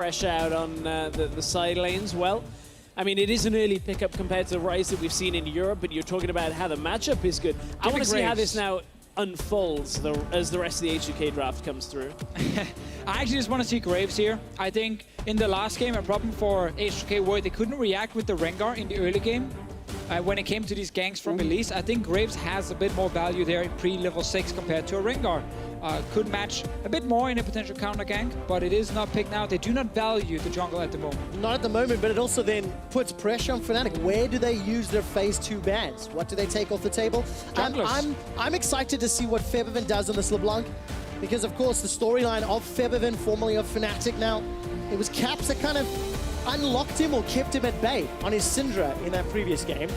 Thresh out on the side lanes. Well, I mean, it is an early pickup compared to the Ryze that we've seen in Europe, but you're talking about how the matchup is good. I want to see how this now unfolds as the rest of the H2K draft comes through. I actually just want to see Graves here. I think in the last game, a problem for H2K were they couldn't react with the Rengar in the early game. When it came to these ganks from Elise, I think Graves has a bit more value there in pre-level 6 compared to a Rengar. Could match a bit more in a potential counter gank, but it is not picked now. They do not value the jungle at the moment. Not at the moment, but it also then puts pressure on Fnatic. Where do they use their phase 2 bans? What do they take off the table? I'm excited to see what Febiven does on this LeBlanc, because of course the storyline of Febiven, formerly of Fnatic now, it was Caps that kind of unlocked him or kept him at bay on his Syndra in that previous game.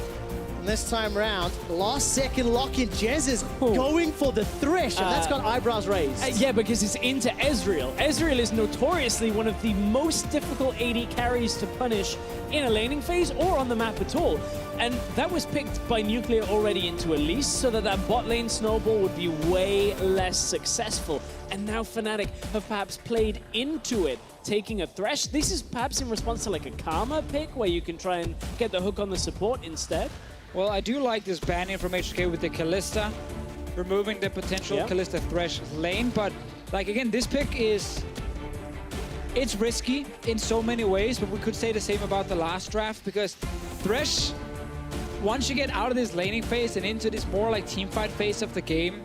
And this time round, last second lock-in, Jesiz going for the Thresh, and that's got eyebrows raised. Yeah, because it's into Ezreal. Ezreal is notoriously one of the most difficult AD carries to punish in a laning phase or on the map at all. And that was picked by Nuclear already into Elise, so that bot lane snowball would be way less successful. And now Fnatic have perhaps played into it, taking a Thresh. This is perhaps in response to like a Karma pick, where you can try and get the hook on the support instead. Well, I do like this banning from H2K with the Kalista, removing the potential Kalista Thresh lane. But, like, again, this pick is... It's risky in so many ways, but we could say the same about the last draft, because Thresh, once you get out of this laning phase and into this more like teamfight phase of the game,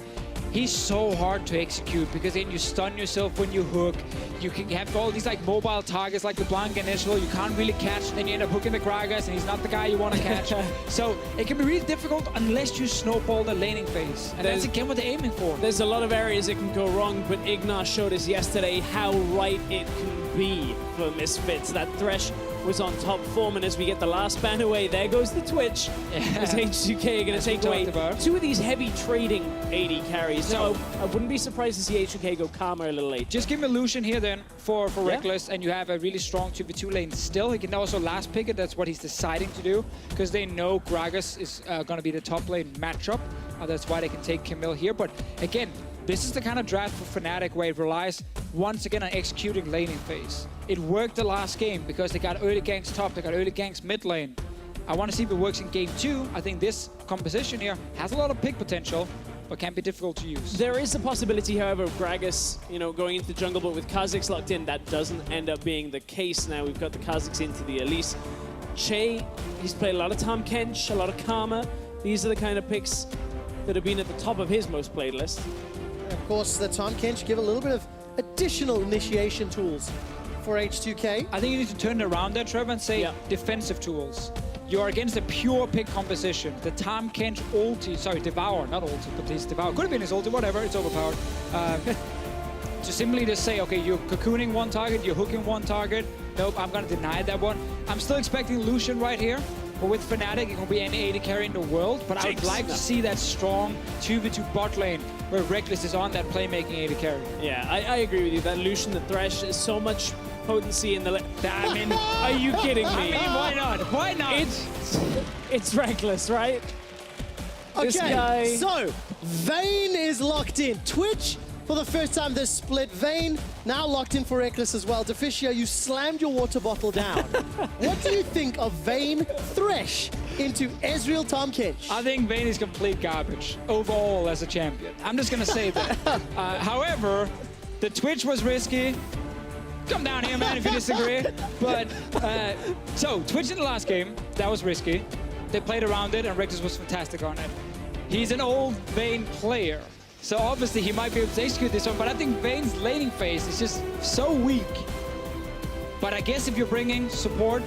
he's so hard to execute, because then you stun yourself when you hook. You can have all these like mobile targets like LeBlanc and Ezreal you can't really catch, then you end up hooking the Gragas and he's not the guy you want to catch. So it can be really difficult unless you snowball the laning phase. And that's again what they're aiming for. There's a lot of areas it can go wrong, but Ignar showed us yesterday how right it can be for Misfits. That Thresh was on top form, and as we get the last ban away, there goes the Twitch. As H2K are going to take away two of these heavy trading AD carries. So I wouldn't be surprised to see H2K go Karma a little late. Just give him Illusion here then for Rekkles, and you have a really strong 2v2 lane still. He can also last pick it. That's what he's deciding to do, because they know Gragas is going to be the top lane matchup. That's why they can take Camille here. But again, this is the kind of draft for Fnatic where it relies once again on executing laning phase. It worked the last game because they got early ganks top, they got early ganks mid lane. I want to see if it works in game 2. I think this composition here has a lot of pick potential, but can be difficult to use. There is a possibility, however, of Gragas, going into the jungle, but with Kha'Zix locked in, that doesn't end up being the case now. We've got the Kha'Zix into the Elise. Chei, he's played a lot of Tahm Kench, a lot of Karma. These are the kind of picks that have been at the top of his most played list. Of course, the Tahm Kench give a little bit of additional initiation tools for H2K. I think you need to turn it around there, Trevor, and say defensive tools. You're against a pure pick composition. The Tahm Kench ulti, sorry, Devour, not ulti, but he's Devour. Could have been his ulti, whatever, it's overpowered. To simply just say, okay, you're cocooning one target, you're hooking one target. Nope, I'm going to deny that one. I'm still expecting Lucian right here. But with Fnatic, it can be any AD carry in the world. But I would like to see that strong 2v2 bot lane where Rekkles is on that playmaking AD carry. Yeah, I agree with you. That Lucian, the Thresh, is so much potency in the... I mean, are you kidding me? I mean, why not? Why not? It's Rekkles, right? Okay, this guy... so Vayne is locked in. Twitch, for the first time this split. Vayne now locked in for Rekkles as well. Deficio, you slammed your water bottle down. What do you think of Vayne Thresh into Ezreal Tahm Kench? I think Vayne is complete garbage overall as a champion. I'm just going to say that. However, the Twitch was risky. Come down here, man, if you disagree. But, so, Twitch in the last game, that was risky. They played around it, and Rekkles was fantastic on it. He's an old Vayne player. So obviously he might be able to execute this one, but I think Vayne's laning phase is just so weak. But I guess if you're bringing support,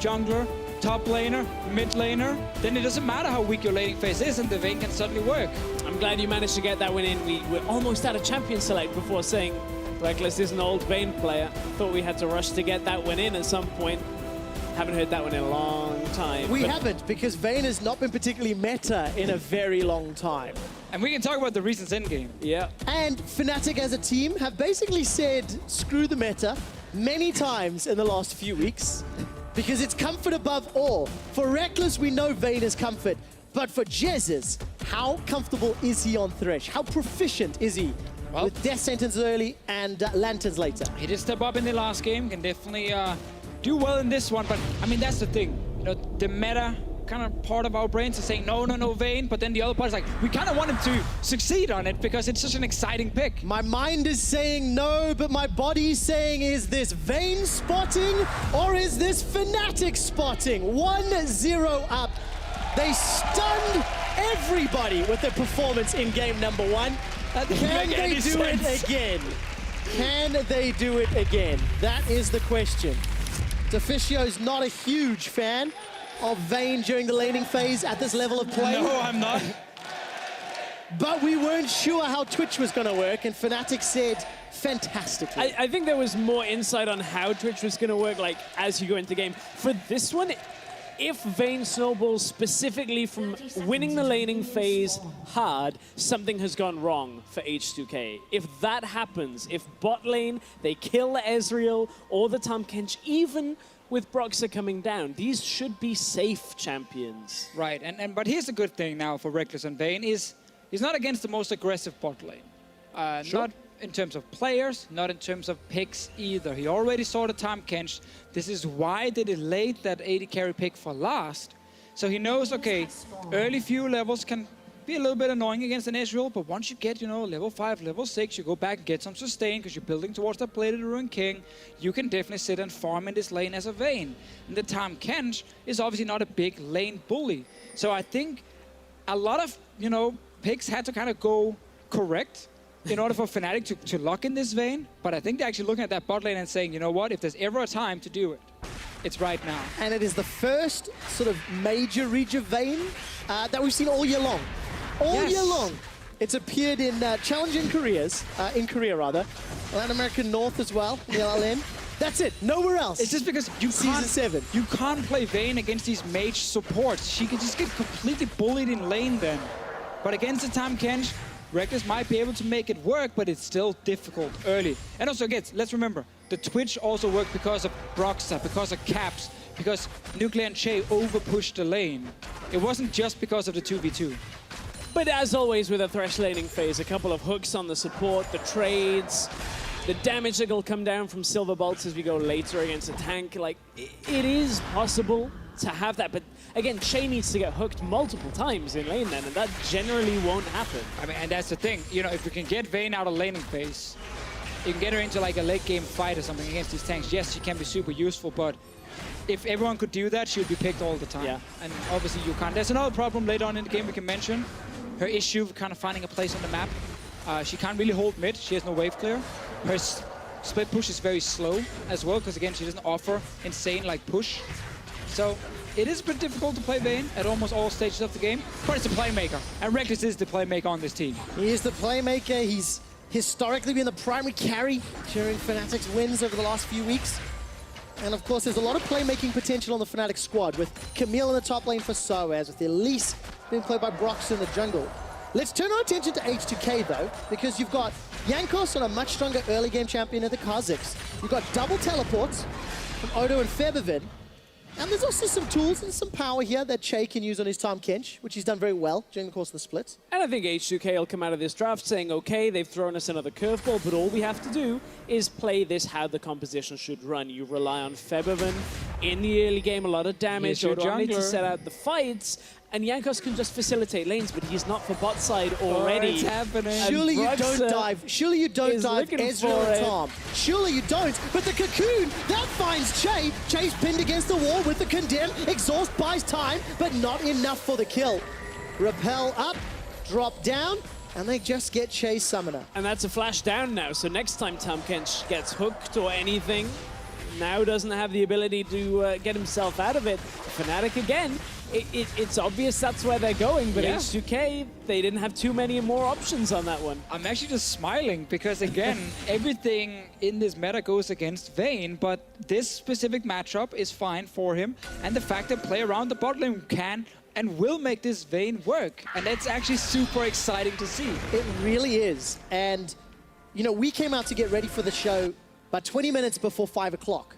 jungler, top laner, mid laner, then it doesn't matter how weak your laning phase is, and the Vayne can suddenly work. I'm glad you managed to get that one in. We were almost out of champion select before saying Rekkles is an old Vayne player. Thought we had to rush to get that one in at some point. Haven't heard that one in a long time. We haven't, because Vayne has not been particularly meta in a very long time. And we can talk about the reasons in game. Yeah. And Fnatic as a team have basically said, screw the meta, many times in the last few weeks, because it's comfort above all. For Rekkles, we know Vayne is comfort, but for Jesiz, how comfortable is he on Thresh? How proficient is he with death sentences early and lanterns later. He did step up in the last game, can definitely do well in this one, but I mean, that's the thing. You know, the meta kind of part of our brains is saying, no, Vayne, but then the other part is like, we kind of want him to succeed on it because it's such an exciting pick. My mind is saying no, but my body is saying, is this Vayne spotting or is this Fnatic spotting? 1-0 up. They stunned everybody with their performance in game number 1. Can they do it again? Can they do it again? That is the question. Deficio's not a huge fan of Vayne during the laning phase at this level of play. No, I'm not. But we weren't sure how Twitch was going to work, and Fnatic said fantastically. I think there was more insight on how Twitch was going to work, like, as you go into the game. For this one, if Vayne snowballs specifically from winning the laning phase hard, something has gone wrong for H2K. If that happens, if bot lane, they kill Ezreal or the Tahm Kench, even with Broxah coming down, these should be safe champions. Right, but here's the good thing now for Rekkles and Vayne is he's not against the most aggressive bot lane. Not in terms of players, not in terms of picks either. He already saw the Tahm Kench. This is why they delayed that AD carry pick for last. So he knows, okay, early few levels can be a little bit annoying against an Ezreal, but once you get, you know, level 5, level 6, you go back and get some sustain because you're building towards that Blade of the Ruined King, you can definitely sit and farm in this lane as a Vayne. And the Tahm Kench is obviously not a big lane bully. So I think a lot of, you know, picks had to kind of go correct in order for Fnatic to lock in this Vayne, but I think they're actually looking at that bot lane and saying, you know what, if there's ever a time to do it, it's right now. And it is the first sort of major reach of Vayne that we've seen all year long. All year long. It's appeared in challenging careers, in Korea rather, Latin American North as well, the LLM. That's it, nowhere else. It's just because you can't play Vayne against these mage supports. She can just get completely bullied in lane then. But against the Tahm Kench, Rekkles might be able to make it work, but it's still difficult early. And also, again, let's remember, the Twitch also worked because of Broxah, because of Caps, because Nuclear and Chei over-pushed the lane. It wasn't just because of the 2v2. But as always with a Thresh laning phase, a couple of hooks on the support, the trades, the damage that will come down from Silver Bolts as we go later against a tank. Like, it is possible to have that, but again, Chei needs to get hooked multiple times in lane then, and that generally won't happen. I mean, and that's the thing, you know, if we can get Vayne out of laning phase, you can get her into like a late game fight or something against these tanks. Yes, she can be super useful, but if everyone could do that, she would be picked all the time. Yeah. And obviously you can't. There's another problem later on in the game we can mention. Her issue of kind of finding a place on the map. She can't really hold mid, she has no wave clear. Her split push is very slow as well, because again, she doesn't offer insane like push. So it is a bit difficult to play Vayne at almost all stages of the game, but it's a playmaker, and Rekkles is the playmaker on this team. He is the playmaker. He's historically been the primary carry during Fnatic's wins over the last few weeks. And of course, there's a lot of playmaking potential on the Fnatic squad, with Camille in the top lane for sOAZ, with Elise being played by Broxah in the jungle. Let's turn our attention to H2K though, because you've got Jankos on a much stronger early game champion at the Kha'Zix. You've got double teleports from Odo and Febiven. And there's also some tools and some power here that Chei can use on his Tahm Kench, which he's done very well during the course of the splits. And I think H2K will come out of this draft saying, okay, they've thrown us another curveball, but all we have to do is play this how the composition should run. You rely on Febiven in the early game, a lot of damage, Odoamne to set out the fights, and Jankos can just facilitate lanes, but he's not for bot side already. It's happening. Surely you don't dive. Surely you don't dive Ezreal and Tahm. Surely you don't. But the cocoon, that finds Chei. Chei's pinned against the wall with the condemn. Exhaust buys time, but not enough for the kill. Repel up, drop down, and they just get Chei's summoner. And that's a flash down now, so next time Tahm Kench gets hooked or anything, now doesn't have the ability to get himself out of it. Fnatic again, it's obvious that's where they're going, but H2K, they didn't have too many more options on that one. I'm actually just smiling because, again, everything in this meta goes against Vayne, but this specific matchup is fine for him, and the fact that play around the bot lane can and will make this Vayne work, and that's actually super exciting to see. It really is, and you know, we came out to get ready for the show about 20 minutes before 5 o'clock.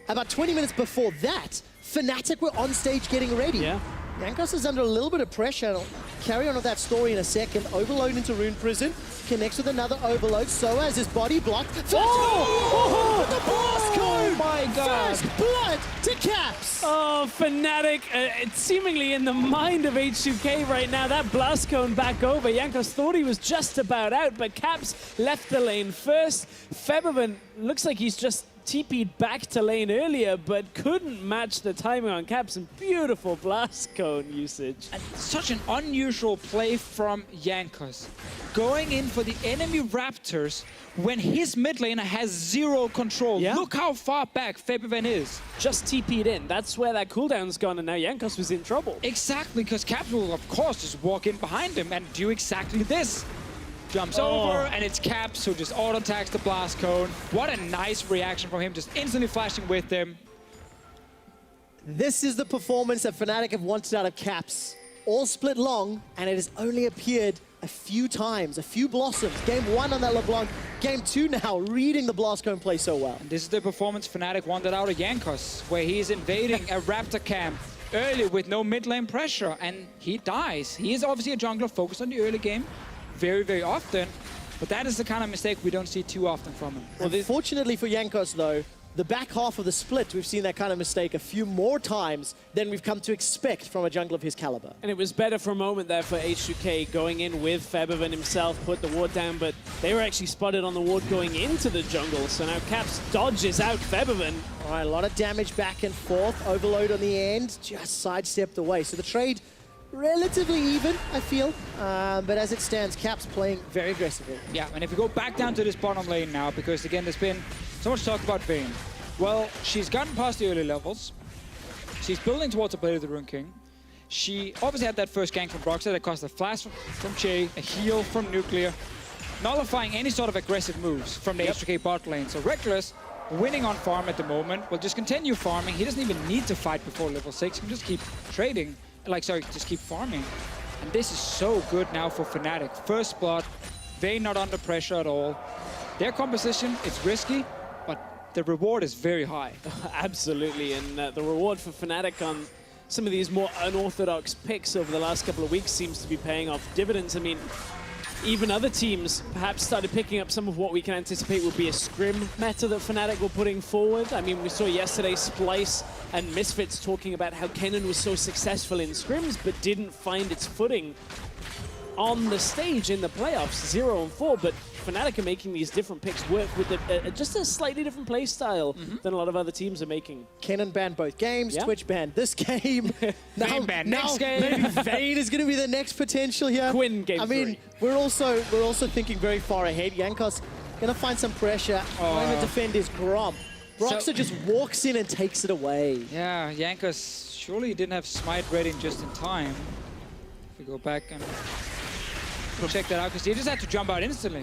About 20 minutes before that, Fnatic were on stage getting ready. Yeah. Jankos is under a little bit of pressure. I'll carry on with that story in a second. Overload into Rune Prison. Connects with another Overload. sOAZ his body blocked. Oh! The blast cone! Oh my god! First blood to Caps! Oh, Fnatic, it's seemingly in the mind of H2K right now. That blast cone back over. Jankos thought he was just about out, but Caps left the lane first. Febiven looks like he's just TP'd back to lane earlier, but couldn't match the timing on Caps, and beautiful blast cone usage. And such an unusual play from Jankos. Going in for the enemy Raptors when his mid laner has zero control. Yeah. Look how far back Febiven is. Just TP'd in. That's where that cooldown's gone, and now Jankos was in trouble. Exactly, because Caps will, of course, just walk in behind him and do exactly this. Jumps over, and it's Caps who just auto-attacks the blast cone. What a nice reaction from him, just instantly flashing with them. This is the performance that Fnatic have wanted out of Caps. All split long, and it has only appeared a few times, a few blossoms. Game 1 on that LeBlanc, Game 2 now, reading the blast cone play so well. And this is the performance Fnatic wanted out of Jankos, where he's invading a Raptor camp early with no mid lane pressure, and he dies. He is obviously a jungler focused on the early game very, very often, but that is the kind of mistake we don't see too often from him. Well, fortunately for Jankos, though, the back half of the split, we've seen that kind of mistake a few more times than we've come to expect from a jungler of his caliber. And it was better for a moment there for H2K going in with Febiven himself, put the ward down, but they were actually spotted on the ward going into the jungle, so now Caps dodges out Febiven. All right, a lot of damage back and forth. Overload on the end, just sidestepped away. So the trade relatively even, I feel. But as it stands, Caps playing very aggressively. Yeah, and if we go back down to this bottom lane now, because again, there's been so much talk about Vayne. Well, she's gotten past the early levels. She's building towards a Blade of the Rune King. She obviously had that first gank from Broxah that cost a flash from Chei, a heal from Nuclear, nullifying any sort of aggressive moves from the H2K bot lane. So Rekkles, winning on farm at the moment, will just continue farming. He doesn't even need to fight before level 6. He can just keep trading. Just keep farming. And this is so good now for Fnatic. First blood, Vayne not under pressure at all. Their composition, it's risky, but the reward is very high. Absolutely, and the reward for Fnatic on some of these more unorthodox picks over the last couple of weeks seems to be paying off dividends. I mean, even other teams perhaps started picking up some of what we can anticipate will be a scrim meta that Fnatic were putting forward. I mean, we saw yesterday Splice and Misfits talking about how Kennen was so successful in scrims but didn't find its footing on the stage in the playoffs, 0-4, but Fnatic are making these different picks work with just a slightly different play style than a lot of other teams are making. Kennen banned both games, Twitch banned this game. Vayne banned next game. Maybe Vayne is going to be the next potential here. Quinn game 3. I mean, we're also thinking very far ahead. Jankos going to find some pressure, trying to defend his Gromp. Broxah just walks in and takes it away. Yeah, Jankos surely didn't have Smite ready just in time. If we go back and check that out, because he just had to jump out instantly.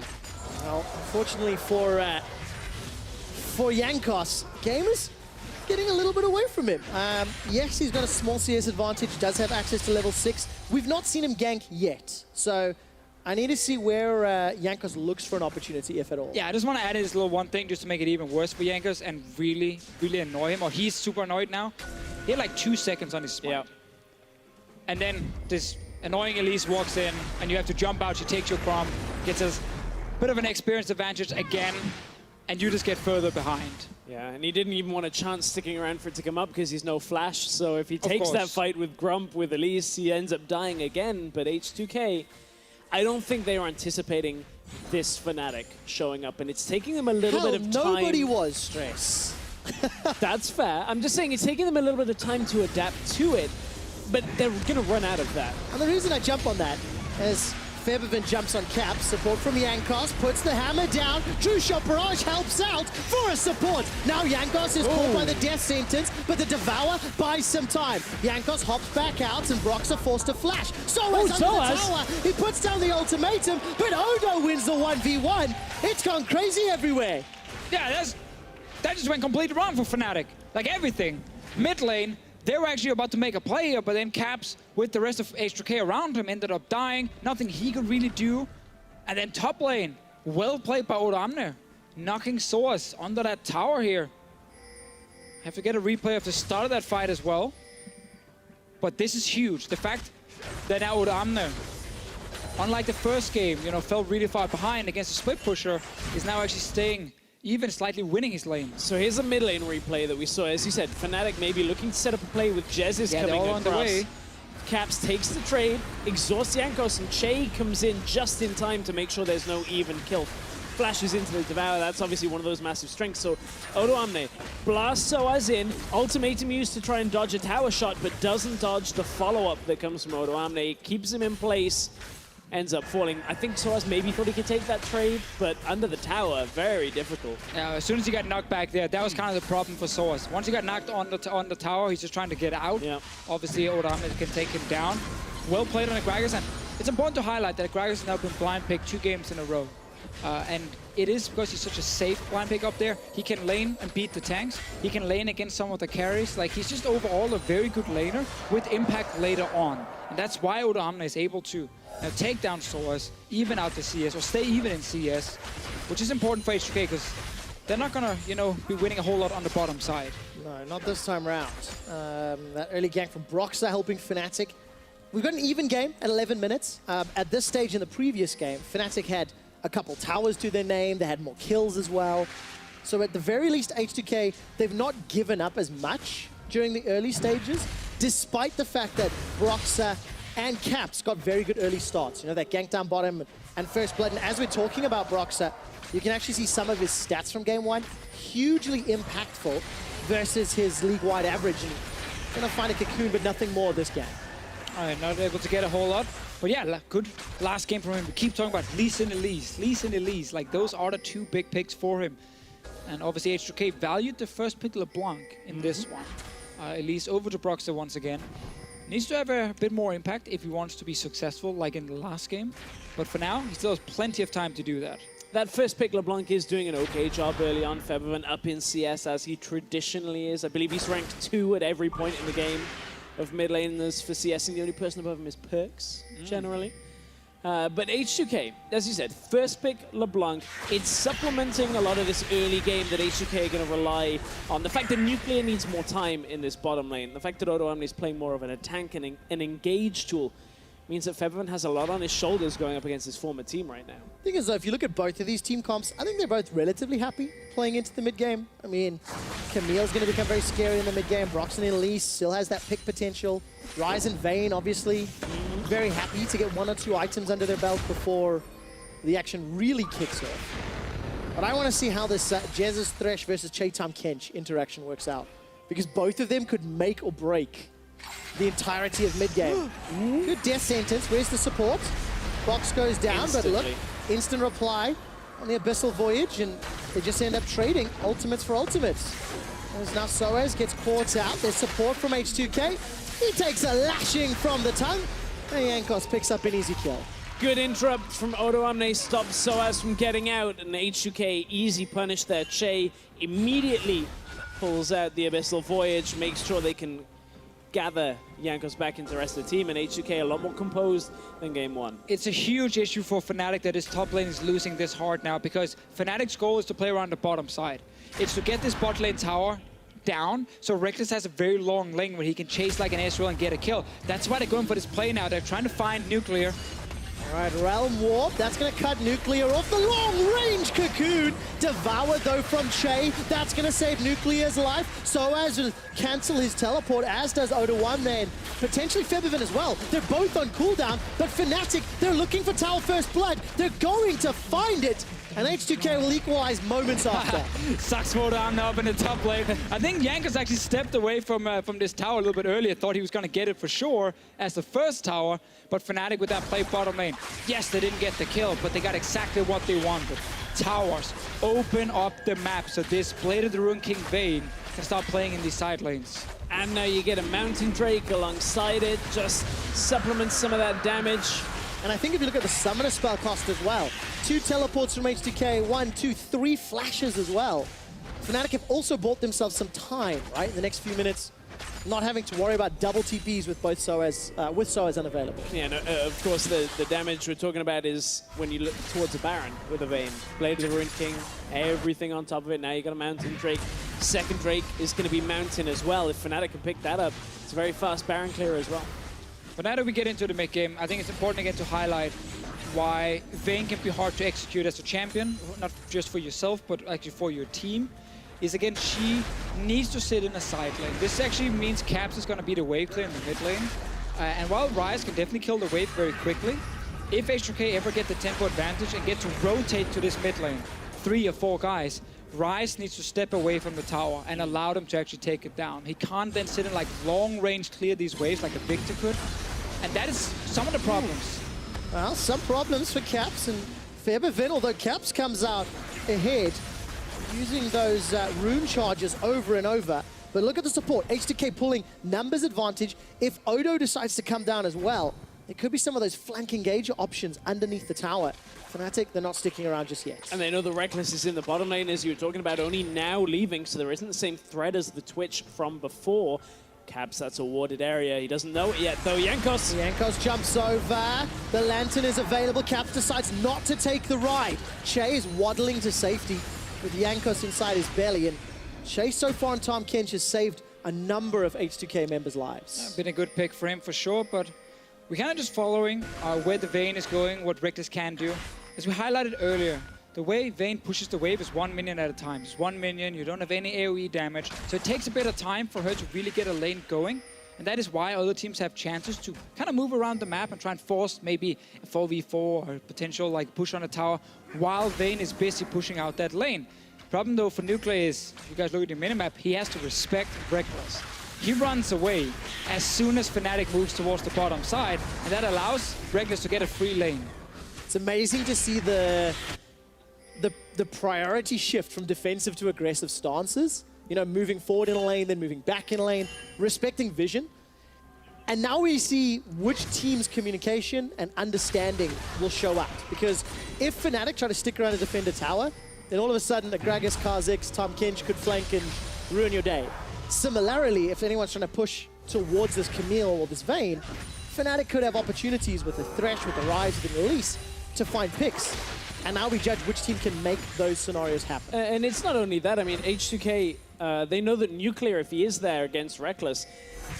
Well, unfortunately for Jankos, game is getting a little bit away from him. Yes, he's got a small CS advantage, does have access to level 6. We've not seen him gank yet, so I need to see where Jankos looks for an opportunity, if at all. Yeah, I just want to add in this little one thing just to make it even worse for Jankos and really, really annoy him. Or he's super annoyed now. He had like 2 seconds on his Smite. Yeah. And then this annoying Elise walks in, and you have to jump out. She takes your Gromp, gets a bit of an experience advantage again, and you just get further behind. Yeah, and he didn't even want a chance sticking around for it to come up because he's no Flash. So if he takes that fight with Gromp, with Elise, he ends up dying again. But H2K, I don't think they were anticipating this Fnatic showing up, and it's taking them a little bit of time. Nobody was, Stress. That's fair. I'm just saying it's taking them a little bit of time to adapt to it, but they're going to run out of that. And the reason I jump on that is Febiven jumps on Caps, support from Jankos, puts the hammer down, True Shot Barrage helps out for a support. Now Jankos is caught by the death sentence, but the Devour buys some time. Jankos hops back out and Broxah forced to flash. sOAZ under the tower, he puts down the ultimatum, but Odo wins the 1v1. It's gone crazy everywhere. Yeah, that just went completely wrong for Fnatic. Like everything. Mid lane, they were actually about to make a play here, but then Caps, with the rest of H2K around him, ended up dying. Nothing he could really do. And then top lane, well played by Odoamne, knocking sOAZ under that tower here. Have to get a replay of the start of that fight as well. But this is huge. The fact that now Odoamne, unlike the first game, you know, fell really far behind against a split pusher, is now actually staying even slightly winning his lane. So here's a mid lane replay that we saw. As you said, Fnatic maybe looking to set up a play with Jesiz coming all on the way. Caps takes the trade, exhausts Jankos, and Chei comes in just in time to make sure there's no even kill. Flashes into the Devour, that's obviously one of those massive strengths. So Odoamne blasts sOAZ in, ultimatum used to try and dodge a tower shot, but doesn't dodge the follow-up that comes from Odoamne. Keeps him in place, ends up falling. I think sOAZ maybe thought he could take that trade, but under the tower, very difficult. As soon as he got knocked back there, that was kind of the problem for sOAZ. Once he got knocked on the tower, he's just trying to get out. Yeah. Obviously, Odoamne can take him down. Well played on the Gragas, and it's important to highlight that Gragas has now been blind picked 2 games in a row. And it is because he's such a safe blind pick up there. He can lane and beat the tanks. He can lane against some of the carries. Like, he's just overall a very good laner with impact later on. And that's why Odoamne is able to take down sOAZ, even out the CS, or stay even in CS, which is important for H2K because they're not gonna, you know, be winning a whole lot on the bottom side. No, not this time round. That early gank from Broxah helping Fnatic. We've got an even game at 11 minutes. At this stage in the previous game, Fnatic had a couple towers to their name. They had more kills as well. So at the very least, H2K, they've not given up as much during the early stages, despite the fact that Broxah and Caps got very good early starts. You know, that gank down bottom and first blood. And as we're talking about Broxah, you can actually see some of his stats from game 1. Hugely impactful versus his league-wide average. And gonna find a cocoon, but nothing more this game. All right, not able to get a whole lot. But yeah, good last game from him. We keep talking about Elise and Elise. Like, those are the 2 big picks for him. And obviously H2K valued the first pick LeBlanc in this one. Elise over to Broxah once again. Needs to have a bit more impact if he wants to be successful like in the last game. But for now, he still has plenty of time to do that. That first pick, LeBlanc is doing an okay job early on. Febiven up in CS as he traditionally is. I believe he's ranked 2 at every point in the game of mid laners for CS, and the only person above him is Perks, generally. But H2K, as you said, first pick LeBlanc. It's supplementing a lot of this early game that H2K are going to rely on. The fact that Nuclear needs more time in this bottom lane. The fact that Odoamne is playing more of an tank and an engage tool means that Febiven has a lot on his shoulders going up against his former team right now. The thing is, though, if you look at both of these team comps, I think they're both relatively happy playing into the mid game. I mean, Camille's going to become very scary in the mid game. Broxah and Elise still has that pick potential. Ryze and Vayne, obviously, very happy to get 1 or 2 items under their belt before the action really kicks off. But I want to see how this Jesiz Thresh versus Chei Tahm Kench interaction works out, because both of them could make or break the entirety of mid-game. Good death sentence. Where's the support? Box goes down, Instantly. but look, instant reply on the Abyssal Voyage, and they just end up trading ultimates for ultimates. As now sOAZ gets caught out. There's support from H2K. He takes a lashing from the tongue, and Jankos picks up an easy kill. Good interrupt from Odoamne, stops sOAZ from getting out, and H2K easy punish there. Chei immediately pulls out the Abyssal Voyage, makes sure they can gather Jankos back into the rest of the team, and H2K a lot more composed than game 1. It's a huge issue for Fnatic that his top lane is losing this hard now, because Fnatic's goal is to play around the bottom side. It's to get this bot lane tower down, so Rekkles has a very long lane where he can chase like an Ezreal and get a kill. That's why they're going for this play now. They're trying to find Nuclear. All right, Realm Warp, that's going to cut Nuclear off. The long-range Cocoon. Devour, though, from Chei. That's going to save Nuclear's life. sOAZ will cancel his teleport, as does Odoamne, and potentially Febiven as well. They're both on cooldown, but Fnatic, they're looking for Tower First Blood. They're going to find it, and H2K will equalize moments after. Sucks for Tahm up in the top lane. I think Jankos actually stepped away from this tower a little bit earlier. Thought he was going to get it for sure as the first tower, but Fnatic with that play bottom lane. Yes, they didn't get the kill, but they got exactly what they wanted. Towers open up the map, so this Blade of the Ruined King Vayne can start playing in these side lanes. And now you get a Mountain Drake alongside it, just supplements some of that damage. And I think if you look at the Summoner spell cost as well, 2 teleports from H2K, 1, 2, 3 flashes as well. Fnatic have also bought themselves some time, right, in the next few minutes, not having to worry about double TPs with both sOAZ unavailable. Yeah, no, of course, the damage we're talking about is when you look towards a Baron with a Vayne. Blade of the Ruined King, everything on top of it. Now you got a Mountain Drake. second Drake is going to be Mountain as well. If Fnatic can pick that up, it's a very fast Baron clear as well. But now that we get into the mid-game, I think it's important again to highlight why Vayne can be hard to execute as a champion, not just for yourself, but actually for your team, is again, she needs to sit in a side lane. This actually means Caps is going to be the wave clear in the mid lane. And while Ryze can definitely kill the wave very quickly, if H2K ever get the tempo advantage and get to rotate to this mid lane, 3 or 4 guys, Ryze needs to step away from the tower and allow them to actually take it down. He can't then sit in like long range clear these waves like a Victor could. And that is some of the problems. Well, some problems for Caps and Febiven, although Caps comes out ahead using those rune charges over and over. But look at the support. H2K pulling numbers advantage. If Odo decides to come down as well, it could be some of those flank engager options underneath the tower. Fnatic, they're not sticking around just yet. And they know the Rekkles is in the bottom lane, as you were talking about, only now leaving, so there isn't the same threat as the Twitch from before. Caps, that's a warded area. He doesn't know it yet, though. Jankos jumps over. The Lantern is available. Caps decides not to take the ride. Chei is waddling to safety with Jankos inside his belly. And Chei so far on Tahm Kench has saved a number of H2K members' lives. Been a good pick for him for sure, but we're kind of just following where the Vayne is going, what Rekkles can do. As we highlighted earlier, the way Vayne pushes the wave is 1 minion at a time. It's 1 minion, you don't have any AoE damage, so it takes a bit of time for her to really get a lane going. And that is why other teams have chances to kind of move around the map and try and force maybe a 4v4 or potential like push on a tower while Vayne is busy pushing out that lane. Problem though for Nuclear is, if you guys look at the minimap, he has to respect Rekkles. He runs away as soon as Fnatic moves towards the bottom side, and that allows Rekkles to get a free lane. It's amazing to see the priority shift from defensive to aggressive stances. You know, moving forward in a lane, then moving back in a lane, respecting vision. And now we see which team's communication and understanding will show up. Because if Fnatic try to stick around and defend a tower, then all of a sudden a Gragas, Kha'Zix, Tahm Kench could flank and ruin your day. Similarly, if anyone's trying to push towards this Camille or this Vayne, Fnatic could have opportunities with the Thresh, with the Ryze, with the Elise to find picks. And now we judge which team can make those scenarios happen. And it's not only that, I mean, H2K, they know that Nuclear, if he is there against Rekkles,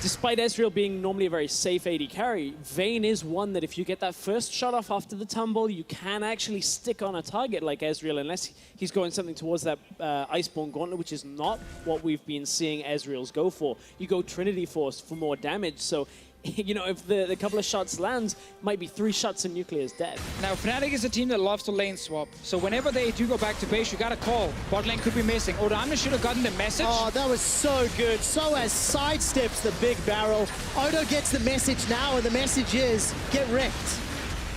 despite Ezreal being normally a very safe AD carry, Vayne is one that if you get that first shot off after the tumble, you can actually stick on a target like Ezreal, unless he's going something towards that Iceborne Gauntlet, which is not what we've been seeing Ezreal's go for. You go Trinity Force for more damage, so you know, if the couple of shots lands, might be 3 shots and Nuclear's dead. Now, Fnatic is a team that loves to lane swap. So whenever they do go back to base, you got to call. Bot lane could be missing. Odoamne should have gotten the message. Oh, that was so good. sOAZ sidesteps the big barrel. Odo gets the message now, and the message is, get wrecked.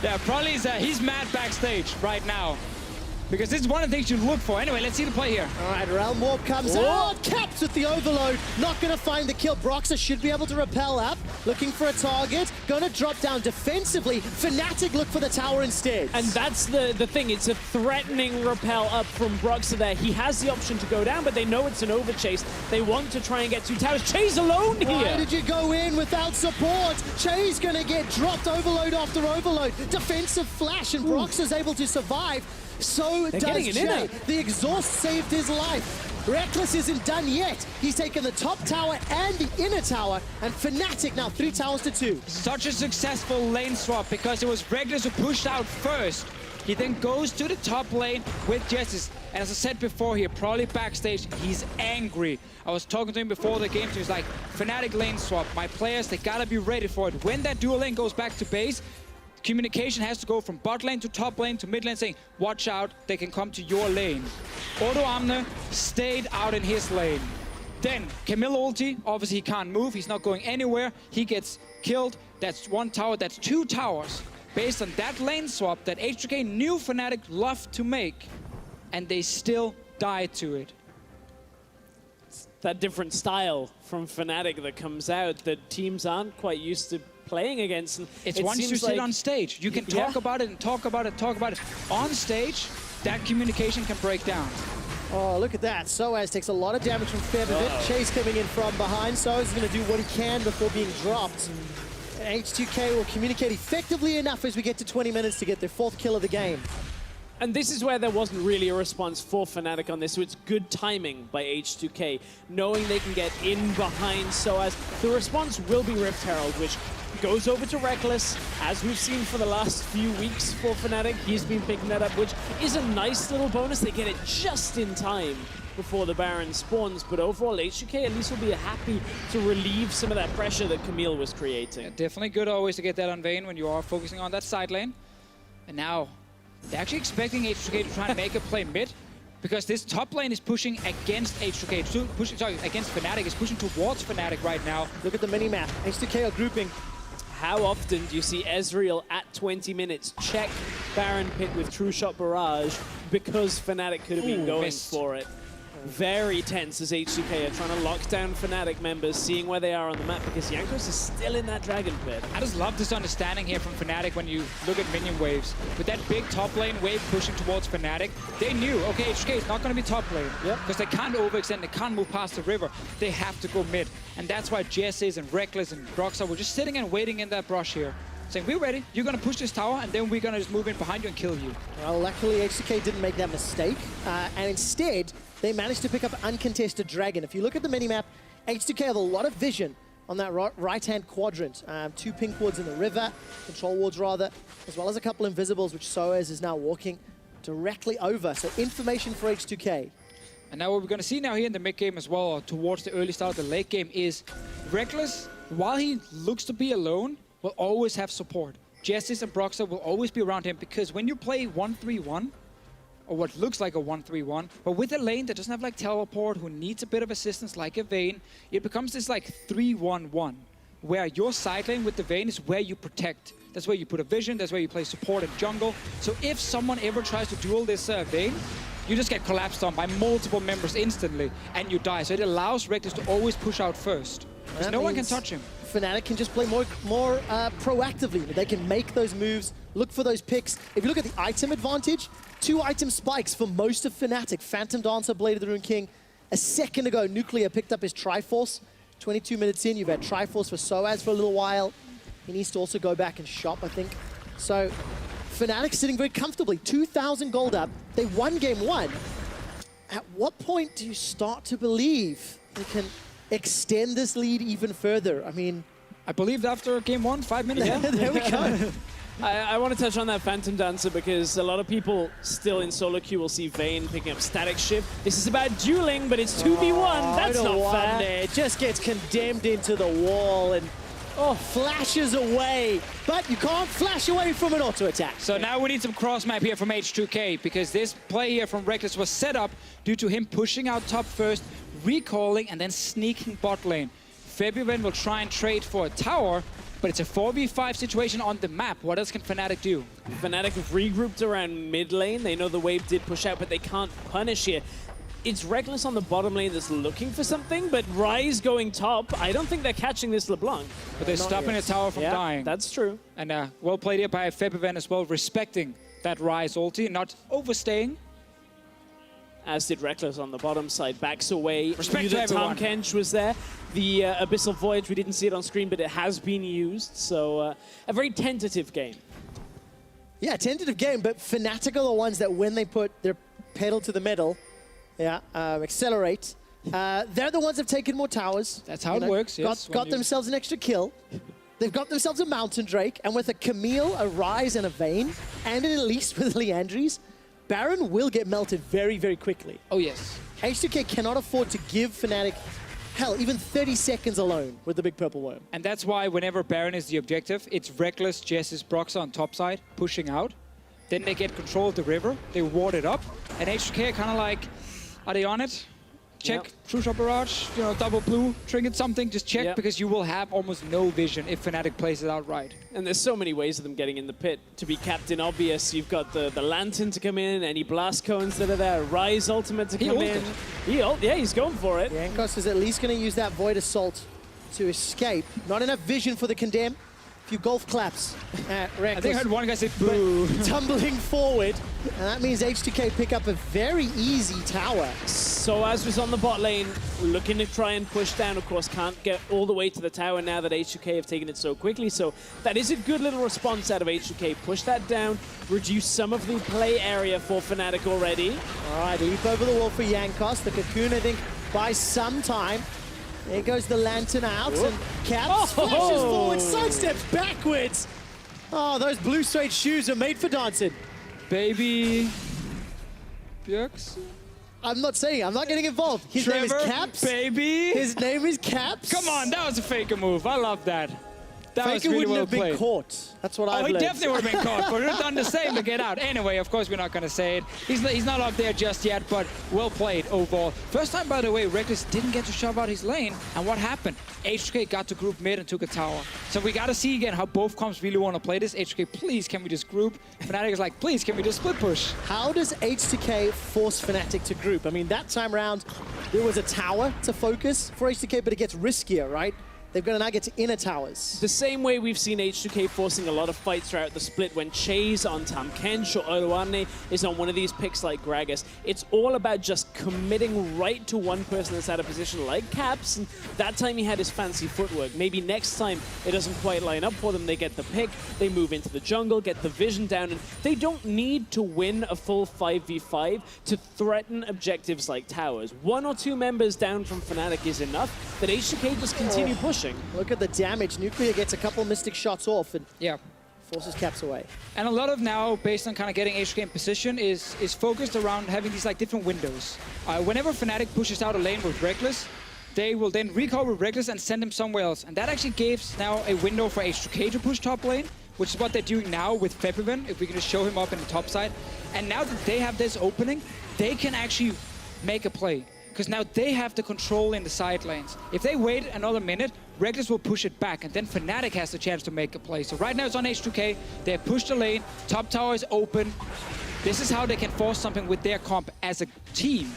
Yeah, probably he's mad backstage right now. Because this is one of the things you look for. Anyway, let's see the play here. All right, Realm Warp comes out. Caps with the overload. Not going to find the kill. Broxah should be able to rappel up. Looking for a target. Going to drop down defensively. Fnatic look for the tower instead. And that's the thing. It's a threatening rappel up from Broxah there. He has the option to go down, but they know it's an overchase. They want to try and get 2 towers. Chei's alone here. Why did you go in without support? Chei's going to get dropped overload after overload. Defensive flash, and Broxah's able to survive. So does Chei. The exhaust saved his life. Rekkles isn't done yet. He's taken the top tower and the inner tower, and Fnatic now 3 towers to 2. Such a successful lane swap because it was Rekkles who pushed out first. He then goes to the top lane with Jesiz. And as I said before here, probably backstage, he's angry. I was talking to him before the game, so he's like, Fnatic lane swap. My players, they gotta be ready for it. When that dual lane goes back to base, communication has to go from bot lane to top lane to mid lane saying, watch out, they can come to your lane. Odoamne stayed out in his lane. Then Camille ulti, obviously he can't move, he's not going anywhere. He gets killed. That's 1 tower, that's 2 towers. Based on that lane swap that H2K knew Fnatic loved to make, and they still died to it. It's that different style from Fnatic that comes out that teams aren't quite used to playing against. And it's once you sit on stage, you can talk about it and talk about it, talk about it. On stage, that communication can break down. Oh, look at that. sOAZ takes a lot of damage from Febiven. Chei's coming in from behind. sOAZ is going to do what he can before being dropped. H2K will communicate effectively enough as we get to 20 minutes to get their 4th kill of the game. And this is where there wasn't really a response for Fnatic on this, so it's good timing by H2K, knowing they can get in behind sOAZ. The response will be Rift Herald, which goes over to Rekkles, as we've seen for the last few weeks for Fnatic. He's been picking that up, which is a nice little bonus. They get it just in time before the Baron spawns, but overall H2K at least will be happy to relieve some of that pressure that Camille was creating. Yeah, definitely good always to get that on Vayne when you are focusing on that side lane. And now they're actually expecting H2K to try and make a play mid, because this top lane is pushing against H2K, against Fnatic, is pushing towards Fnatic right now. Look at the mini-map. H2K are grouping. How often do you see Ezreal at 20 minutes check Baron pick with True Shot Barrage because Fnatic could have been going for it? Very tense as H2K are trying to lock down Fnatic members, seeing where they are on the map, because Jankos is still in that Dragon Pit. I just love this understanding here from Fnatic when you look at minion waves. With that big top lane wave pushing towards Fnatic, they knew, okay, H2K is not going to be top lane, because they can't overextend, they can't move past the river. They have to go mid. And that's why Jesiz and Rekkles and Broxah were just sitting and waiting in that brush here, saying, we're ready, you're going to push this tower, and then we're going to just move in behind you and kill you. Well, luckily H2K didn't make that mistake, and instead, they managed to pick up uncontested Dragon. If you look at the minimap, H2K have a lot of vision on that right-hand quadrant. 2 pink wards in the river, control wards rather, as well as a couple invisibles, which sOAZ is now walking directly over. So information for H2K. And now what we're going to see now here in the mid game as well, towards the early start of the late game, is Rekkles, while he looks to be alone, will always have support. Jesiz and Broxah will always be around him, because when you play 1-3-1, or what looks like a 1-3-1, but with a lane that doesn't have like teleport, who needs a bit of assistance like a Vayne, it becomes this like 3-1-1, where your side lane with the Vayne is where you protect. That's where you put a vision, that's where you play support and jungle. So if someone ever tries to duel this Vayne, you just get collapsed on by multiple members instantly, and you die. So it allows Rekkles to always push out first, because no one can touch him. Fnatic can just play more proactively. They can make those moves, look for those picks. If you look at the item advantage, 2 item spikes for most of Fnatic. Phantom Dancer, Blade of the Rune King. A second ago, Nuclear picked up his Triforce. 22 minutes in, you've had Triforce for sOAZ for a little while. He needs to also go back and shop, I think. So, Fnatic sitting very comfortably. 2,000 gold up. They won game 1. At what point do you start to believe they can extend this lead even further? I mean, I believed after game 1, 5 minutes. Yeah, there we go. I want to touch on that Phantom Dancer, because a lot of people still in solo queue will see Vayne picking up Static Shift. This is about dueling, but it's 2v1. That's not fair. It just gets condemned into the wall and flashes away. But you can't flash away from an auto attack. So now we need some cross map here from H2K, because this play here from Rekkles was set up due to him pushing out top first, recalling, and then sneaking bot lane. Febiven will try and trade for a tower, but it's a 4v5 situation on the map. What else can Fnatic do? Fnatic have regrouped around mid lane. They know the wave did push out, but they can't punish here. It's Rekkles on the bottom lane that's looking for something, but Ryze going top, I don't think they're catching this LeBlanc. But they're stopping the tower from dying. That's true. And well played here by Febiven as well, respecting that Ryze ulti, not overstaying. As did Rekkles on the bottom side. Backs away. Respect to everyone. Tahm Kench was there. The Abyssal Voyage, we didn't see it on screen, but it has been used. So a very tentative game. Yeah, tentative game, but Fnatic are the ones that when they put their pedal to the metal, accelerate, they're the ones that have taken more towers. That's how it works, yes. Got themselves an extra kill. They've got themselves a Mountain Drake, and with a Camille, a Ryze, and a Vayne, and an Elise with Leandries, Baron will get melted very, very quickly. Oh, yes. H2K cannot afford to give Fnatic, hell, even 30 seconds alone with the big purple worm. And that's why whenever Baron is the objective, it's Rekkles, Jesiz, Broxah on top side, pushing out. Then they get control of the river, they ward it up, and H2K are kind of like, are they on it? Check, True Shot Barrage, double blue, trinket something, just check, because you will have almost no vision if Fnatic plays it out right. And there's so many ways of them getting in the pit. To be Captain Obvious, you've got the Lantern to come in, any blast cones that are there, Ryze ultimate to come in. Yeah, he's going for it. Jankos is at least going to use that Void Assault to escape. Not enough vision for the Condemn. few golf claps at Rekkles. I think I heard one guy say boo. Tumbling forward, and that means H2K pick up a very easy tower. sOAZ was on the bot lane, looking to try and push down. Of course, can't get all the way to the tower now that H2K have taken it so quickly. So that is a good little response out of H2K. Push that down, reduce some of the play area for Fnatic already. All right, leap over the wall for Jankos. The Cocoon, I think, buys some time. There goes the Lantern out, and Caps flashes forward, sidesteps backwards. Oh, those blue suede shoes are made for dancing. Baby Bjergs? I'm not getting involved. His name is Caps. Baby. His name is Caps. Come on, that was a faker move. I love that. That was really well played. Been caught. That's what I've learned. He definitely would have been caught, but we've done the same to get out. Anyway, of course, we're not going to say it. He's not up there just yet, but well played overall. First time, by the way, Rekkles didn't get to shove out his lane. And what happened? H2K got to group mid and took a tower. So we got to see again how both comps really want to play this. H2K, please, can we just group? Fnatic is like, please, can we just split push? How does H2K force Fnatic to group? I mean, that time round, there was a tower to focus for H2K, but it gets riskier, right? They've got to now get to inner towers. The same way we've seen H2K forcing a lot of fights throughout the split when Chei's on Tahm, Kench or Odoamne is on one of these picks like Gragas. It's all about just committing right to one person that's out of position like Caps, and that time he had his fancy footwork. Maybe next time it doesn't quite line up for them, they get the pick, they move into the jungle, get the vision down, and they don't need to win a full 5v5 to threaten objectives like towers. 1 or 2 members down from Fnatic is enough, that H2K just continue pushing. Look at the damage. Nuclear gets a couple Mystic shots off and forces Caps away. And a lot of now, based on kind of getting H2K in position, is focused around having these like different windows. Whenever Fnatic pushes out a lane with Rekkles, they will then recall with Rekkles and send him somewhere else. And that actually gives now a window for H2K to push top lane, which is what they're doing now with Febiven, if we can just show him up in the top side. And now that they have this opening, they can actually make a play. Because now they have the control in the side lanes. If they wait another minute, Rekkles will push it back, and then Fnatic has the chance to make a play. So right now it's on H2K. They have pushed the lane. Top tower is open. This is how they can force something with their comp as a team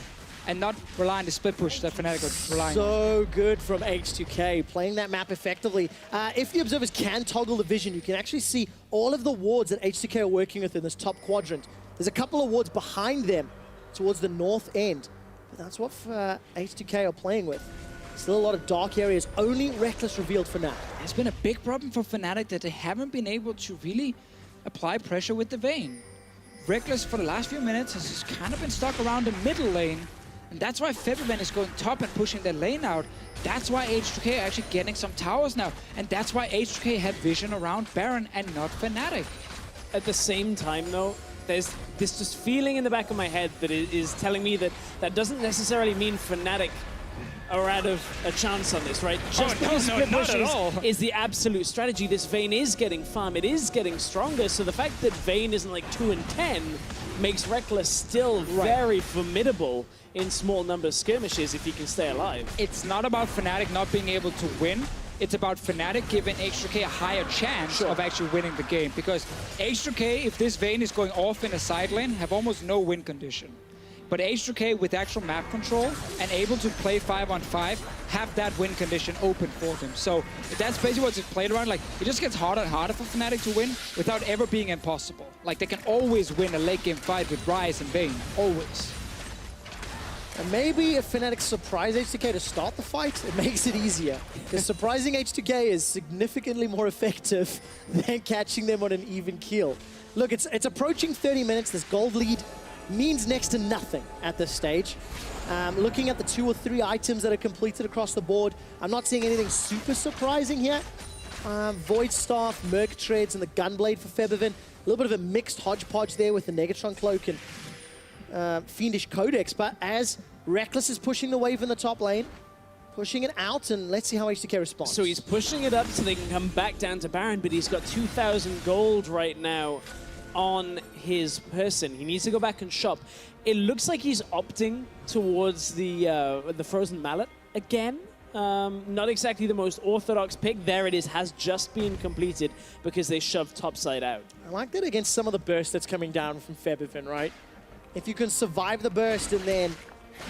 and not rely on the split push that Fnatic are relying on. So good from H2K, playing that map effectively. If the observers can toggle the vision, you can actually see all of the wards that H2K are working with in this top quadrant. There's a couple of wards behind them towards the north end. But that's what H2K are playing with. Still a lot of dark areas, only Rekkles revealed for now. It's been a big problem for Fnatic that they haven't been able to really apply pressure with the Vayne. Rekkles for the last few minutes has just kind of been stuck around the middle lane, and that's why Febiven is going top and pushing their lane out. That's why H2K are actually getting some towers now, and that's why H2K had vision around Baron and not Fnatic. At the same time, though, there's this just feeling in the back of my head that is telling me that that doesn't necessarily mean Fnatic are out of a chance on this, right? Just because split push is the absolute strategy. This Vayne is getting farm, it is getting stronger, so the fact that Vayne isn't like 2 and 10 makes Rekkles still very formidable in small number skirmishes if he can stay alive. It's not about Fnatic not being able to win. It's about Fnatic giving H2K a higher chance of actually winning the game. Because H2K, if this Vayne is going off in a side lane, have almost no win condition. But H2K, with actual map control and able to play 5-on-5, have that win condition open for them. So that's basically what's played around. Like, it just gets harder and harder for Fnatic to win without ever being impossible. Like, they can always win a late game fight with Ryze and Vayne. Always. And maybe if Fnatic surprise H2K to start the fight, it makes it easier. Because surprising H2K is significantly more effective than catching them on an even keel. Look, it's approaching 30 minutes. This gold lead means next to nothing at this stage. Looking at the 2 or 3 items that are completed across the board, I'm not seeing anything super surprising here. Void Staff, Merc Treads, and the Gunblade for Febiven. A little bit of a mixed hodgepodge there with the Negatron Cloak and Fiendish Codex, but as Rekkles is pushing the wave in the top lane, pushing it out, and let's see how H2K responds. So he's pushing it up so they can come back down to Baron, but he's got 2,000 gold right now on his person. He needs to go back and shop. It looks like he's opting towards the Frozen Mallet again. Not exactly the most orthodox pick. There it is, has just been completed because they shoved topside out. I like that against some of the burst that's coming down from Febiven, right? If you can survive the burst and then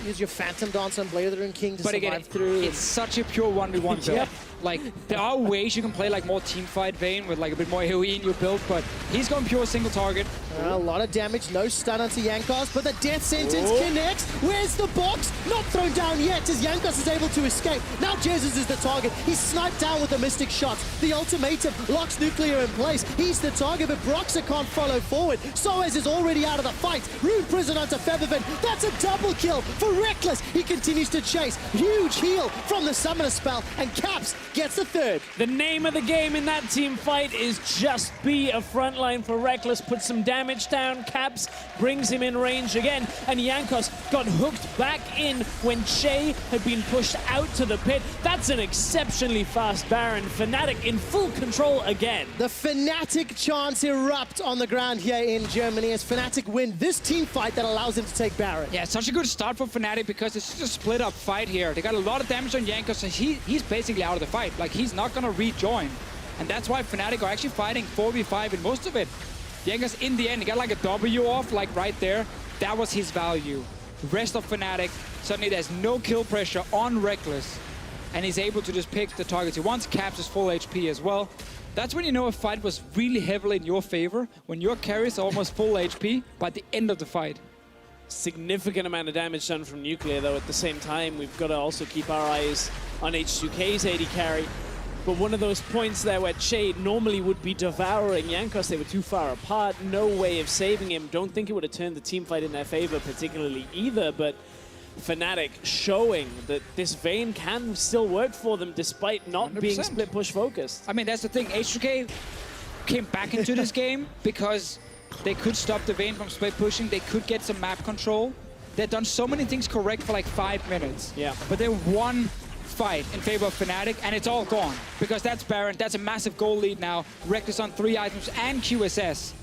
use your Phantom Dance on Blade of the Rune King to survive through. It's such a pure 1v1 build. Like, there are ways you can play like more teamfight Vayne with like a bit more AoE in your build, but he's going pure single target. A lot of damage, no stun onto Jankos, but the death sentence connects. Where's the box? Not thrown down yet as Jankos is able to escape. Now Jesiz is the target. He's sniped down with the Mystic shots. The ultimatum locks Nuclear in place. He's the target, but Broxah can't follow forward. sOAZ is already out of the fight. Rune Prison onto Febiven. That's a double kill for Rekkles. He continues to chase. Huge heal from the Summoner spell, and Caps gets the third. The name of the game in that team fight is just be a frontline for Rekkles. Put some damage down. Caps brings him in range again, and Jankos got hooked back in when Chei had been pushed out to the pit. That's an exceptionally fast Baron. Fnatic in full control again. The Fnatic chants erupt on the ground here in Germany as Fnatic win this team fight that allows them to take Baron. Yeah, it's such a good start for Fnatic because it's just a split up fight here. They got a lot of damage on Jankos, and he's basically out of the fight. Like, he's not gonna rejoin. And that's why Fnatic are actually fighting 4v5 in most of it. Jankos, in the end, he got like a W off, like right there. That was his value. The rest of Fnatic, suddenly there's no kill pressure on Rekkles, and he's able to just pick the targets he wants. Caps is full HP as well. That's when you know a fight was really heavily in your favor, when your carries are almost full HP by the end of the fight. Significant amount of damage done from Nuclear, though. At the same time, we've got to also keep our eyes on H2K's AD carry. But one of those points there where Chei normally would be devouring Jankos, they were too far apart, no way of saving him. Don't think it would have turned the team fight in their favor particularly either, but Fnatic showing that this Vayne can still work for them despite not 100%. being split push focused. I mean, that's the thing. H2K came back into this game because they could stop the Vayne from split pushing. They could get some map control. They've done so many things correct for like 5 minutes. Yeah. But they won fight in favor of Fnatic, and it's all gone because that's Baron. That's a massive goal lead now. Rekkles on 3 items and QSS.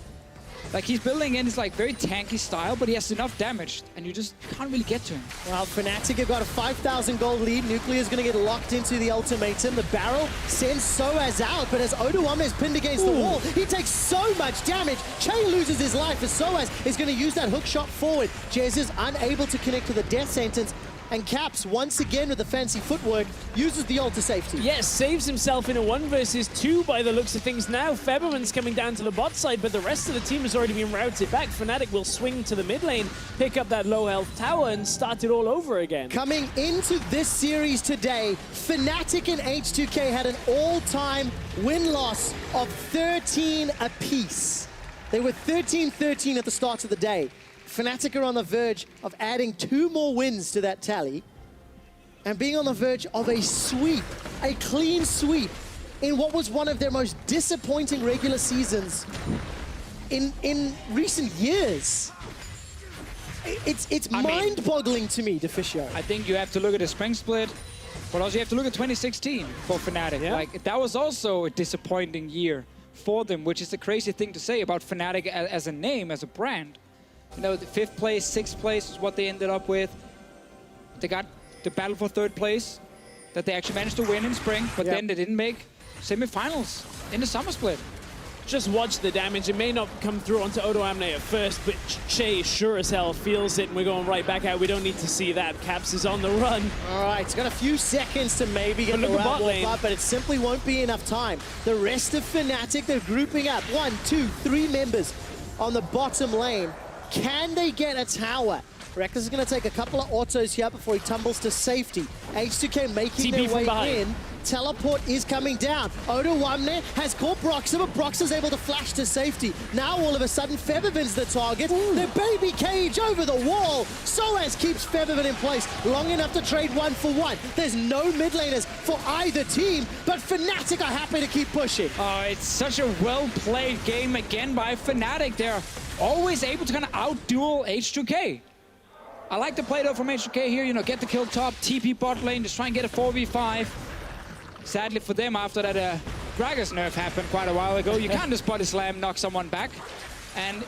Like, he's building in his like very tanky style, but he has enough damage, and you just can't really get to him. Well, Fnatic have got a 5,000 gold lead. Nuclear is going to get locked into the ultimatum. The barrel sends sOAZ out, but as Odoamne is pinned against the wall, he takes so much damage. Chei loses his life as sOAZ is going to use that hook shot forward. Jesiz unable to connect to the death sentence. And Caps, once again with the fancy footwork, uses the ult to safety. Yes, saves himself in a 1 versus 2 by the looks of things now. Febiven's coming down to the bot side, but the rest of the team has already been routed back. Fnatic will swing to the mid lane, pick up that low health tower, and start it all over again. Coming into this series today, Fnatic and H2K had an all-time win-loss of 13 apiece. They were 13-13 at the start of the day. Fnatic are on the verge of adding 2 more wins to that tally and being on the verge of a sweep, a clean sweep in what was one of their most disappointing regular seasons in recent years. It's mind-boggling to me, Deficio. I think you have to look at the spring split, but also you have to look at 2016 for Fnatic. Yeah. Like, that was also a disappointing year for them, which is a crazy thing to say about Fnatic as a name, as a brand. You know, the 5th place, 6th place is what they ended up with. They got the battle for 3rd place that they actually managed to win in spring, but then they didn't make semifinals in the summer split. Just watch the damage. It may not come through onto Odoamne at first, but Chei sure as hell feels it, and we're going right back out. We don't need to see that. Caps is on the run. All right, it's got a few seconds to maybe get the round wolf up, but it simply won't be enough time. The rest of Fnatic, they're grouping up. 1, 2, 3 members on the bottom lane. Can they get a tower? Rekkles is going to take a couple of autos here before he tumbles to safety. H2K making their way in. Teleport is coming down. Odoamne has caught Broxah, but Broxah's able to flash to safety. Now all of a sudden, Febiven's the target. The baby cage over the wall. sOAZ keeps Febiven in place long enough to trade 1 for 1. There's no mid laners for either team, but Fnatic are happy to keep pushing. Oh, it's such a well-played game again by Fnatic. They're always able to kind of outduel H2K. I like the play though from H2K here, you know, get the kill top, TP bot lane, just try and get a 4v5. Sadly for them, after that Gragas nerf happened quite a while ago, you can't just body slam, knock someone back. And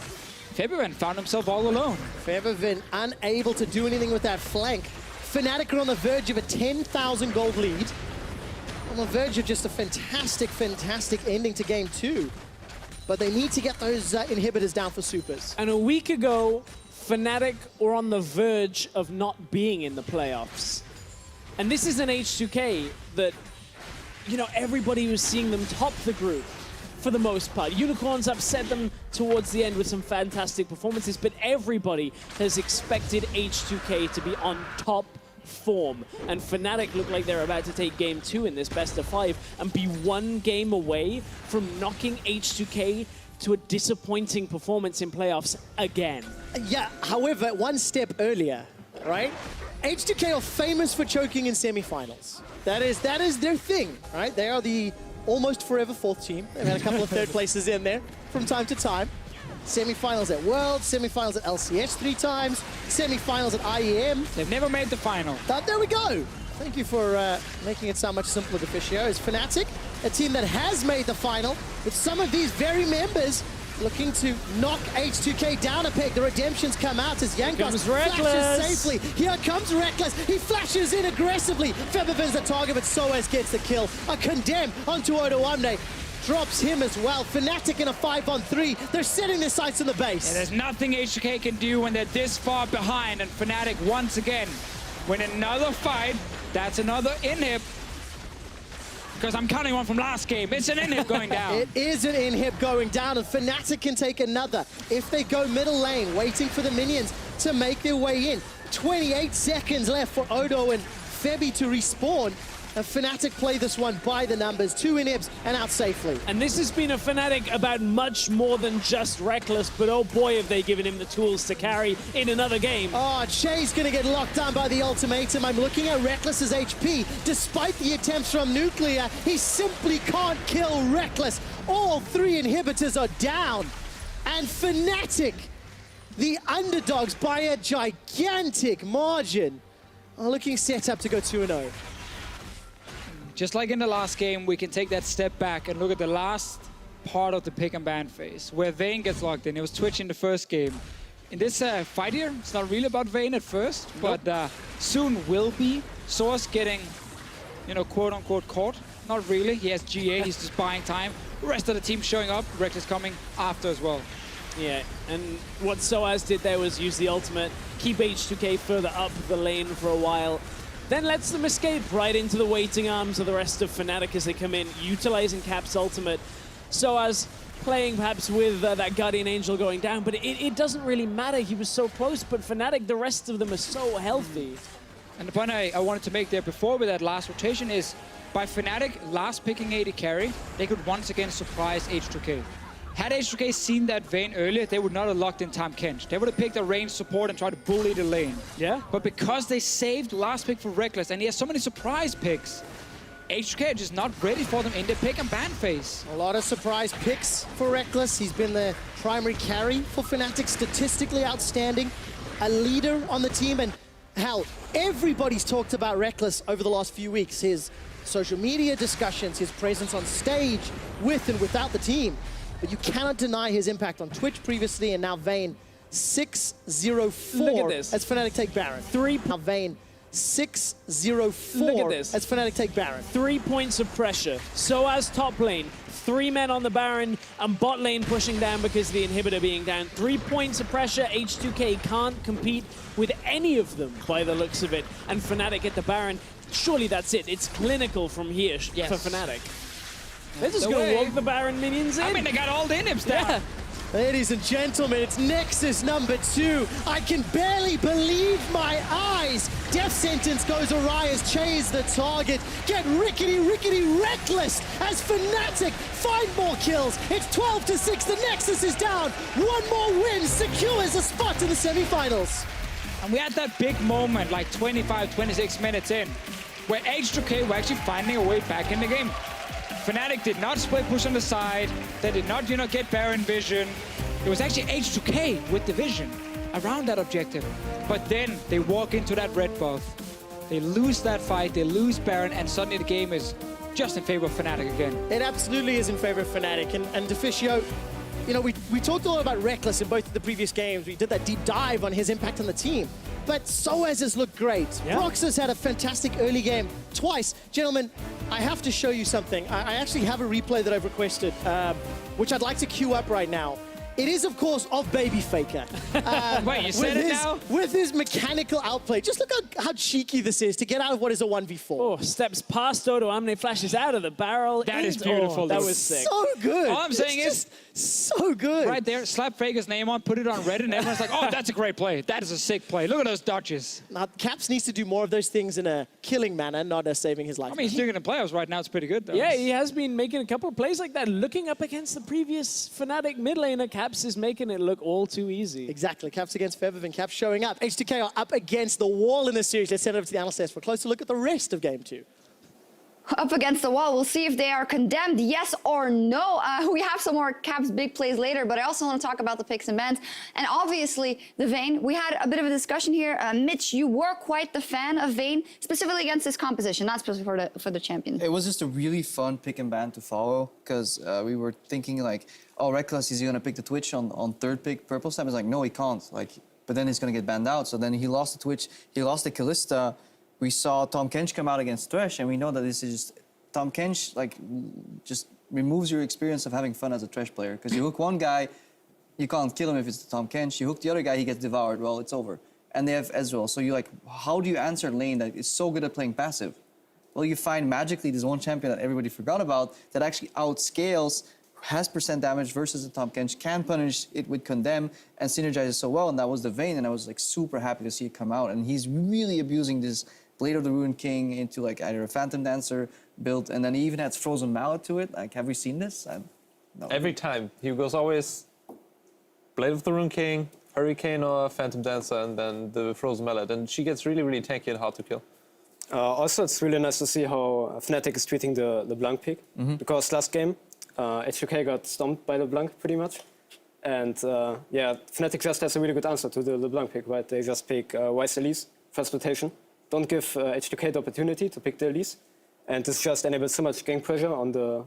Febiven found himself all alone. Febiven unable to do anything with that flank. Fnatic are on the verge of a 10,000 gold lead. On the verge of just a fantastic, fantastic ending to game 2. But they need to get those inhibitors down for supers. And a week ago, Fnatic were on the verge of not being in the playoffs. And this is an H2K that you know, everybody was seeing them top the group for the most part. Unicorns upset them towards the end with some fantastic performances, but everybody has expected H2K to be on top form. And Fnatic look like they're about to take game 2 in this best of 5 and be one game away from knocking H2K to a disappointing performance in playoffs again. Yeah, however, one step earlier, right? H2K are famous for choking in semifinals. That is their thing, right? They are the almost forever 4th team. They've had a couple of 3rd places in there from time to time. Semifinals at Worlds, semifinals at LCS 3 times, semifinals at IEM. They've never made the final. There we go. Thank you for making it sound much simpler, Deficio. It's Fnatic, a team that has made the final, with some of these very members looking to knock H2K down a peg. The redemptions come out as Jankos flashes safely. Here comes Rekkles. He flashes in aggressively. Febiven's the target, but sOAZ gets the kill. A condemn onto Odoamne. Drops him as well. Fnatic in a 5-on-3. They're setting their sights on the base. Yeah, there's nothing H2K can do when they're this far behind, and Fnatic once again win another fight. That's another inhib. Because I'm counting one from last game. It's an inhib going down. It is an inhib going down, and Fnatic can take another if they go middle lane, waiting for the minions to make their way in. 28 seconds left for Odo and Febi to respawn. And Fnatic play this one by the numbers. 2 inhibs and out safely. And this has been a Fnatic about much more than just Rekkles, but oh boy, have they given him the tools to carry in another game. Oh, Chei's gonna get locked down by the ultimatum. I'm looking at Rekkles' HP. Despite the attempts from Nuclear, he simply can't kill Rekkles. All 3 inhibitors are down. And Fnatic, the underdogs by a gigantic margin, are looking set up to go 2-0. Just like in the last game, we can take that step back and look at the last part of the pick and ban phase, where Vayne gets locked in. It was Twitch in the first game. In this fight here, it's not really about Vayne at first, but soon will be. sOAZ getting, you know, quote-unquote caught. Not really. He has GA, he's just buying time. The rest of the team showing up. Rekkles coming after as well. Yeah, and what sOAZ did there was use the ultimate, keep H2K further up the lane for a while, then lets them escape right into the waiting arms of the rest of Fnatic as they come in, utilizing Cap's ultimate. sOAZ playing perhaps with that Guardian Angel going down, but it doesn't really matter. He was so close, but Fnatic, the rest of them are so healthy. And the point I wanted to make there before with that last rotation is, by Fnatic last picking AD carry, they could once again surprise H2K. Had H2K seen that Vayne earlier, they would not have locked in Tahm Kench. They would have picked a range support and tried to bully the lane. Yeah. But because they saved last pick for Rekkles, and he has so many surprise picks, H2K are just not ready for them in the pick and ban phase. A lot of surprise picks for Rekkles. He's been the primary carry for Fnatic, statistically outstanding, a leader on the team, and hell, everybody's talked about Rekkles over the last few weeks. His social media discussions, his presence on stage with and without the team. But you cannot deny his impact on Twitch previously, and now Vayne 6-0-4 as Fnatic take Baron. Now Vayne 6-0-4 as Fnatic take Baron. 3 points of pressure. sOAZ top lane, 3 men on the Baron, and bot lane pushing down because of the inhibitor being down. 3 points of pressure. H2K can't compete with any of them by the looks of it. And Fnatic at the Baron, surely that's it. It's clinical from here for Fnatic. They're just going to walk the Baron minions in. I mean, they got all the inhibs down. Yeah. Ladies and gentlemen, it's Nexus number 2. I can barely believe my eyes. Death sentence goes awry as Chei is the target. Get rickety Rekkles as Fnatic find more kills. It's 12-6. The Nexus is down. One more win secures a spot in the semifinals. And we had that big moment, like 25, 26 minutes in, where H2K were actually finding a way back in the game. Fnatic did not split push on the side. They did not, you know, get Baron vision. It was actually H2K with the vision around that objective. But then they walk into that red buff. They lose that fight, they lose Baron, and suddenly the game is just in favor of Fnatic again. It absolutely is in favor of Fnatic. And Deficio, you know, we talked a lot about Rekkles in both of the previous games. We did that deep dive on his impact on the team. But sOAZ has looked great. Yeah. Broxah's had a fantastic early game twice. Gentlemen, I have to show you something. I actually have a replay that I've requested, which I'd like to queue up right now. It is, of course, of Baby Faker. Wait, you said it now? With his mechanical outplay. Just look how cheeky this is to get out of what is a 1v4. Oh, steps past Odoamne, flashes out of the barrel. That is beautiful. Oh, that was sick. So good. All I'm saying is, so good. right there, slap Faker's name on, put it on Reddit, and everyone's like, oh, that's a great play. That is a sick play. Look at those dodges. Now, Caps needs to do more of those things in a killing manner, not a saving his life. I mean, he's doing it in playoffs right now. It's pretty good, though. Yeah, he has been making a couple of plays like that. Looking up against the previous Fnatic mid laner, Caps is making it look all too easy. Exactly. Caps against Febiven. Caps showing up. H2K are up against the wall in this series. Let's send it over to the analyst for a closer look at the rest of Game 2. Up against the wall. We'll see if they are condemned, yes or no. We have some more Caps big plays later, but I also want to talk about the picks and bans. And obviously, the Vayne. We had a bit of a discussion here. Mitch, you were quite the fan of Vayne, specifically against this composition, not specifically for the champion. It was just a really fun pick and ban to follow, because we were thinking like, oh, Rekkles, is he going to pick the Twitch on third pick purple stab? It's like, no, he can't. Like, but then he's going to get banned out. So then he lost the Twitch, he lost the Kalista. We saw Tahm Kench come out against Thresh, and we know that this is just Tahm Kench, like, just removes your experience of having fun as a Thresh player. Because you hook one guy, you can't kill him if it's Tahm Kench. You hook the other guy, he gets devoured. Well, it's over. And they have Ezreal. So you're like, how do you answer lane that is so good at playing passive? Well, you find magically this one champion that everybody forgot about that actually outscales, has % damage versus the Tahm Kench, can punish it with Condemn, and synergizes so well. And that was the Vayne, and I was like super happy to see it come out. And he's really abusing this Blade of the Ruined King into like either a Phantom Dancer build, and then he even adds Frozen Mallet to it. Like, have we seen this? No. Every time. He goes always Blade of the Ruined King, Hurricane or Phantom Dancer, and then the Frozen Mallet. And she gets really, really tanky and hard to kill. Also, it's really nice to see how Fnatic is treating the LeBlanc pick, because last game, H2K got stomped by LeBlanc pretty much. And yeah, Fnatic just has a really good answer to the LeBlanc pick, right? They just pick Ryze Elise, first rotation. Don't give H2K the opportunity to pick the Elise. And this just enables so much gank pressure on the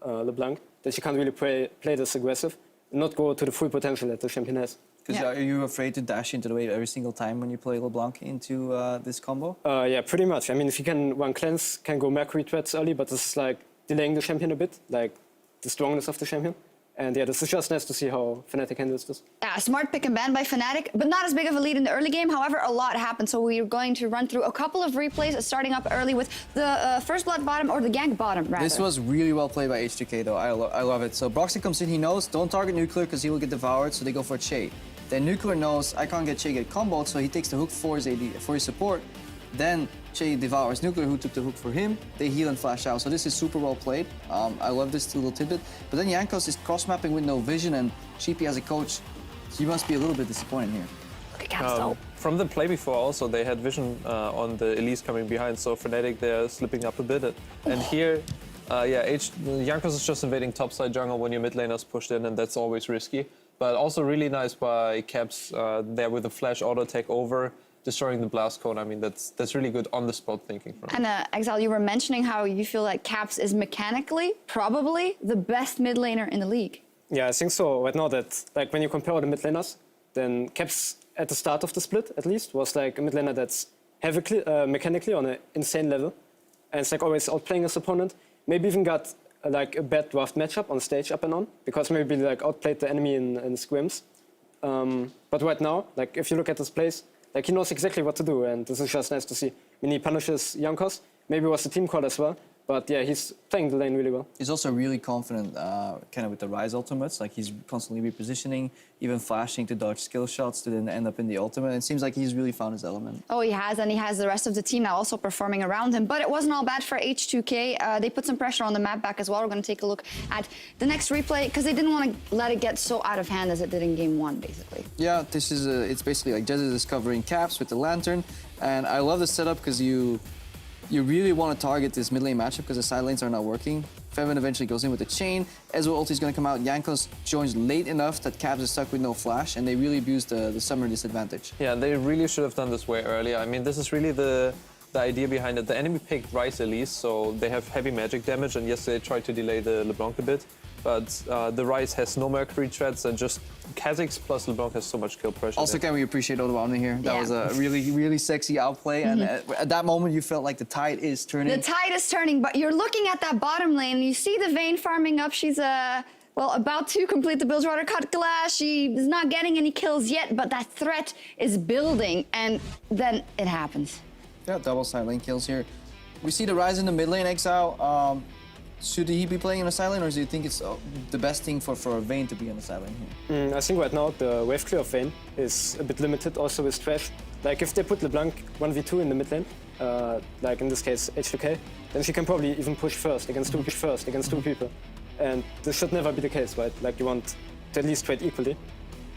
LeBlanc that you can't really play this aggressive and not go to the full potential that the champion has. Because are you afraid to dash into the wave every single time when you play LeBlanc into this combo? Yeah, pretty much. I mean, if you can run cleanse, can go Mercury threats early, but this is like delaying the champion a bit, like the strongness of the champion. And yeah, this is just nice to see how Fnatic handles this. Yeah, smart pick and ban by Fnatic, but not as big of a lead in the early game. However, a lot happened, so we're going to run through a couple of replays, starting up early with the first blood bottom, or the gank bottom, rather. This was really well played by H2K, though. I love it. So Broxah comes in, he knows, don't target Nuclear because he will get devoured, so they go for Chei. Then Nuclear knows, I can't get Chei get comboed, so he takes the hook for his support. Then Chei devours Nuclear, who took the hook for him. They heal and flash out, so this is super well played. I love this little tidbit. But then Jankos is cross-mapping with no vision, and Sheepy as a coach, he must be a little bit disappointed here. Look at Caps, From the play before also, they had vision on the Elise coming behind, so Fnatic, they're slipping up a bit. And here, yeah, Jankos is just invading topside jungle when your mid laner's pushed in, and that's always risky. But also really nice by Caps there with the flash auto take over, destroying the blast cone. I mean, that's really good on-the-spot thinking from him. And Exile, you were mentioning how you feel like Caps is mechanically probably the best mid laner in the league. Yeah, I think so. Right now, that like when you compare all the mid laners, then Caps at the start of the split, at least, was like a mid laner that's heavily mechanically on an insane level, and it's like always outplaying his opponent. Maybe even got like a bad draft matchup on stage up and on, because maybe like outplayed the enemy in scrims. But right now, like if you look at his plays, like he knows exactly what to do, and this is just nice to see. I mean, he punishes Jankos. Maybe it was the team call as well, but yeah, he's playing the lane really well. He's also really confident, kind of with the Ryze ultimates. Like he's constantly repositioning, even flashing to dodge skill shots to then end up in the ultimate. It seems like he's really found his element. Oh, he has, and he has the rest of the team now also performing around him. But it wasn't all bad for H2K. They put some pressure on the map back as well. We're going to take a look at the next replay, because they didn't want to let it get so out of hand as it did in game 1, basically. Yeah, this is it's basically like Jesiz is covering Caps with the lantern, and I love the setup because you really want to target this mid lane matchup because the side lanes are not working. Febiven eventually goes in with the chain. Ezreal ulti is going to come out. Jankos joins late enough that Caps is stuck with no flash, and they really abuse the summer disadvantage. Yeah, they really should have done this way earlier. I mean, this is really the idea behind it. The enemy picked Ryze Elise, so they have heavy magic damage, and yes, they tried to delay the LeBlanc a bit. But the Ryze has no Mercury threats, and just Kha'Zix plus LeBlanc has so much kill pressure. Also, can we appreciate Odoamne here? That was a really, really sexy outplay, and at that moment you felt like the tide is turning. The tide is turning, but you're looking at that bottom lane, and you see the Vayne farming up. She's Well, about to complete the build rider cut glass. She is not getting any kills yet, but that threat is building, and then it happens. Yeah, double side lane kills here. We see the Ryze in the mid lane, Exile. Should he be playing in the side lane, or do you think it's the best thing for Vayne to be on the side lane here? I think right now the wave clear of Vayne is a bit limited also with Thresh. Like if they put LeBlanc 1v2 in the mid lane, like in this case H2K, then she can probably even push first against two people. And this should never be the case, right? Like you want to at least trade equally.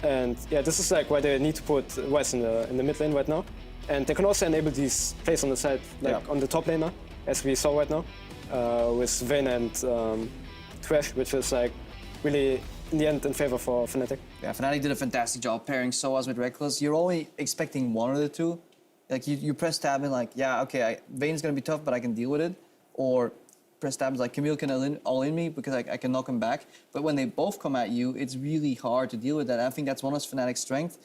And yeah, this is like why they need to put Ryze in the mid lane right now. And they can also enable these plays on the side, like on the top laner, as we saw right now, with Vayne and Thresh, which is like really in the end in favor for Fnatic. Yeah, Fnatic did a fantastic job pairing sOAZ with Rekkles. You're only expecting one of the two. Like you press tab and like, yeah, okay, Vayne's gonna be tough, but I can deal with it. Or press tabs like Camille can all-in me because I can knock him back. But when they both come at you, it's really hard to deal with that. I think that's one of Fnatic's strengths.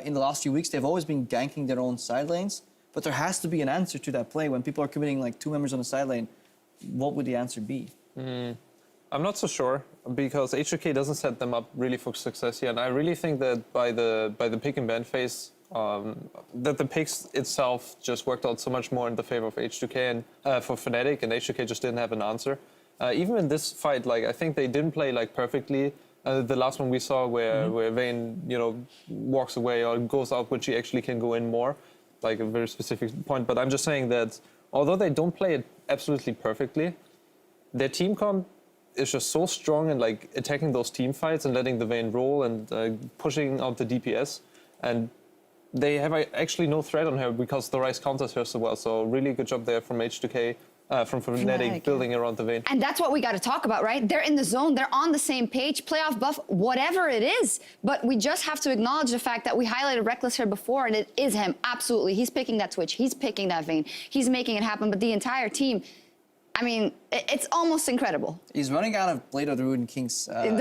In the last few weeks, they've always been ganking their own side lanes. But there has to be an answer to that play. When people are committing like 2 members on the side lane, what would the answer be? I'm not so sure, because H2K doesn't set them up really for success here. And I really think that by the pick and ban phase, that the picks itself just worked out so much more in the favor of H2K and for Fnatic, and H2K just didn't have an answer. Even in this fight, like I think they didn't play like perfectly. The last one we saw where Vayne, walks away or goes out when she actually can go in more, like a very specific point. But I'm just saying that although they don't play it absolutely perfectly, their team comp is just so strong in like attacking those team fights and letting the Vayne roll and pushing out the DPS. And they have actually no threat on her because the Ryze counters her so well. So really good job there from H2K, from Fnatic building around the Vayne. And that's what we got to talk about, right? They're in the zone, they're on the same page, playoff buff, whatever it is. But we just have to acknowledge the fact that we highlighted Rekkles here before, and it is him, absolutely. He's picking that Twitch, he's picking that Vayne, he's making it happen. But the entire team, I mean, it's almost incredible. He's running out of Blade of the Ruined King's AD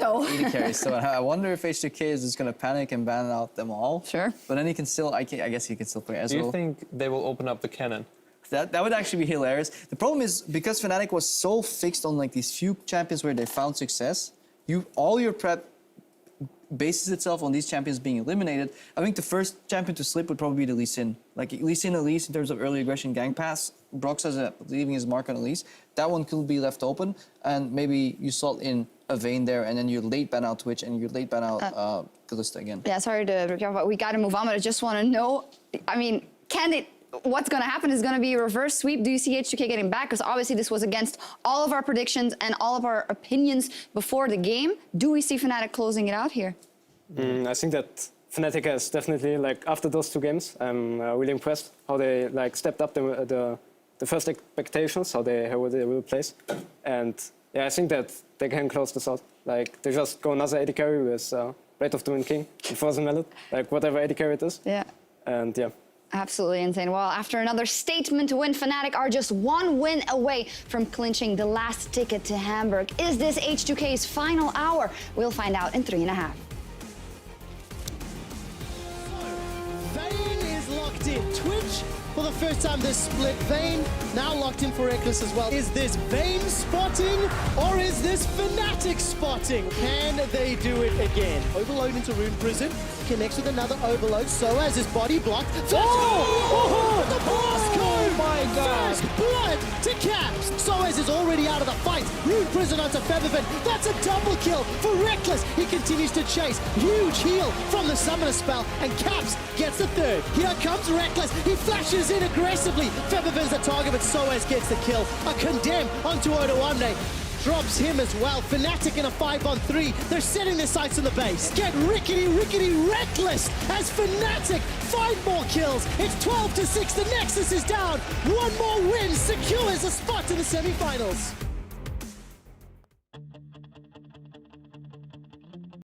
carries, so I wonder if H2K is just going to panic and ban out them all. Sure. But then he can still, I guess he can still play Ezreal. Do you think they will open up the cannon? That would actually be hilarious. The problem is, because Fnatic was so fixed on like these few champions where they found success, all your prep bases itself on these champions being eliminated. I think the first champion to slip would probably be the Lee Sin. Like Lee Sin Elise in terms of early aggression gang pass. Broxah leaving his mark on Elise. That one could be left open, and maybe you slot in a Vayne there, and then you late ban out Twitch, and you late ban out Kalista again. Yeah, sorry to break you off, but we got to move on. But I just want to know, I mean, what's going to happen is going to be a reverse sweep. Do you see H2K getting back? Because obviously this was against all of our predictions and all of our opinions before the game. Do we see Fnatic closing it out here? I think that Fnatic has definitely, like after those 2 games, I'm really impressed how they like stepped up the first expectations, how they will place. And yeah, I think that they can close this out. Like they just go another AD carry with Blade of the Ruined King, Frozen Mallet, like whatever AD carry it is. Yeah. And yeah. Absolutely insane. Well, after another statement win, Fnatic are just 1 win away from clinching the last ticket to Hamburg. Is this H2K's final hour? We'll find out in 3.5. Vayne is locked in. Twitch, for the first time this split. Vayne now locked in for Rekkles as well. Is this Vayne spotting, or is this Fnatic spotting? Can they do it again? Overload into Rune Prison. Connects with another overload. sOAZ his body blocked. Oh! The passcode! My God! First blood to Caps. sOAZ is already out of the fight. Rune Prison onto Febiven. That's a double kill for Rekkles. He continues to chase. Huge heal from the summoner spell, and Caps gets the 3rd. Here comes Rekkles. He flashes in aggressively. Febiven's the target, but sOAZ gets the kill. A condemn onto Odoamne. Drops him as well. Fnatic in a 5-on-3. They're setting their sights on the base. Get rickety Rekkles as Fnatic 5 more kills. It's 12-6. The Nexus is down. 1 more win secures a spot in the semi-finals.